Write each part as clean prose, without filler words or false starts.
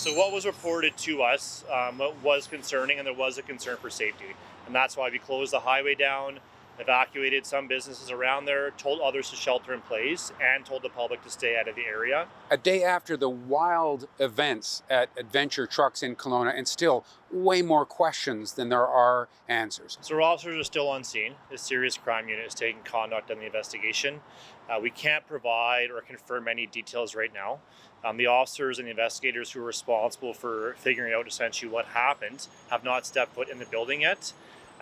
So what was reported to us was concerning, and there was a concern for safety. And that's why we closed the highway down, evacuated some businesses around there, told others to shelter in place, and told the public to stay out of the area. A day after the wild events at Adventure Trucks in Kelowna, and still way more questions than there are answers. So our officers are still on scene. The serious crime unit is taking conduct on the investigation. We can't provide or confirm any details right now. The officers and the investigators who are responsible for figuring out essentially what happened have not stepped foot in the building yet.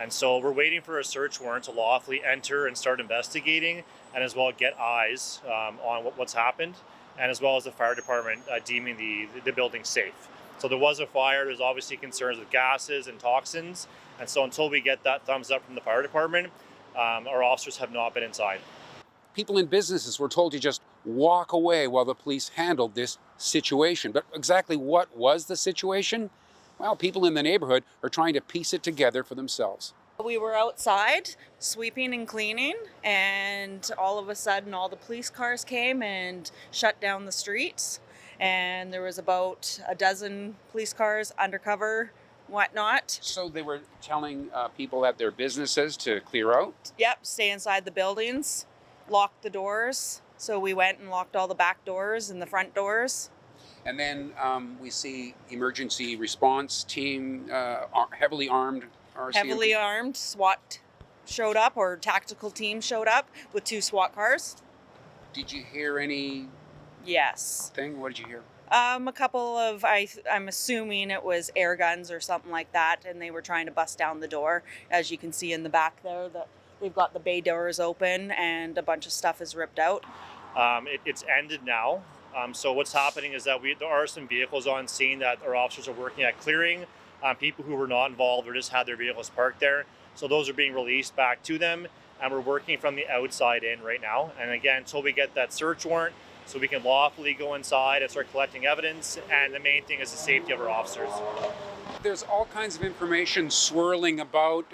And so we're waiting for a search warrant to lawfully enter and start investigating, and as well get eyes on what's happened, and as well as the fire department deeming the building safe. So there was a fire. There's obviously concerns with gases and toxins. And so until we get that thumbs up from the fire department, our officers have not been inside. People in businesses were told to just walk away while the police handled this situation. But exactly what was the situation? Well, people in the neighborhood are trying to piece it together for themselves. We were outside sweeping and cleaning, and all of a sudden all the police cars came and shut down the streets. And there was about a dozen police cars undercover, whatnot. So they were telling people at their businesses to clear out? Yep, stay inside the buildings, lock the doors. So we went and locked all the back doors and the front doors. And then we see emergency response team, heavily armed RCMP. Heavily armed SWAT showed up, or tactical team showed up with 2 SWAT cars. Did you hear any? Yes. What did you hear? A couple of, I'm assuming it was air guns or something like that, and they were trying to bust down the door. As you can see in the back there, that they've got the bay doors open and a bunch of stuff is ripped out. It's ended now. So what's happening is that there are some vehicles on scene that our officers are working at clearing. People who were not involved or just had their vehicles parked there. So those are being released back to them, and we're working from the outside in right now. And again, until we get that search warrant, so we can lawfully go inside and start collecting evidence. And the main thing is the safety of our officers. There's all kinds of information swirling about,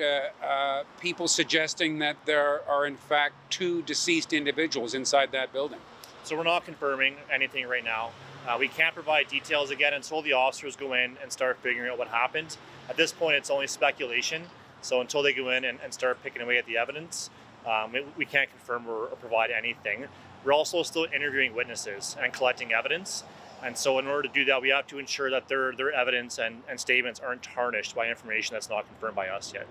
people suggesting that there are in fact 2 deceased individuals inside that building. So we're not confirming anything right now. We can't provide details again until the officers go in and start figuring out what happened. At this point, it's only speculation. So until they go in and start picking away at the evidence, we can't confirm or provide anything. We're also still interviewing witnesses and collecting evidence. And so in order to do that, we have to ensure that their evidence and statements aren't tarnished by information that's not confirmed by us yet.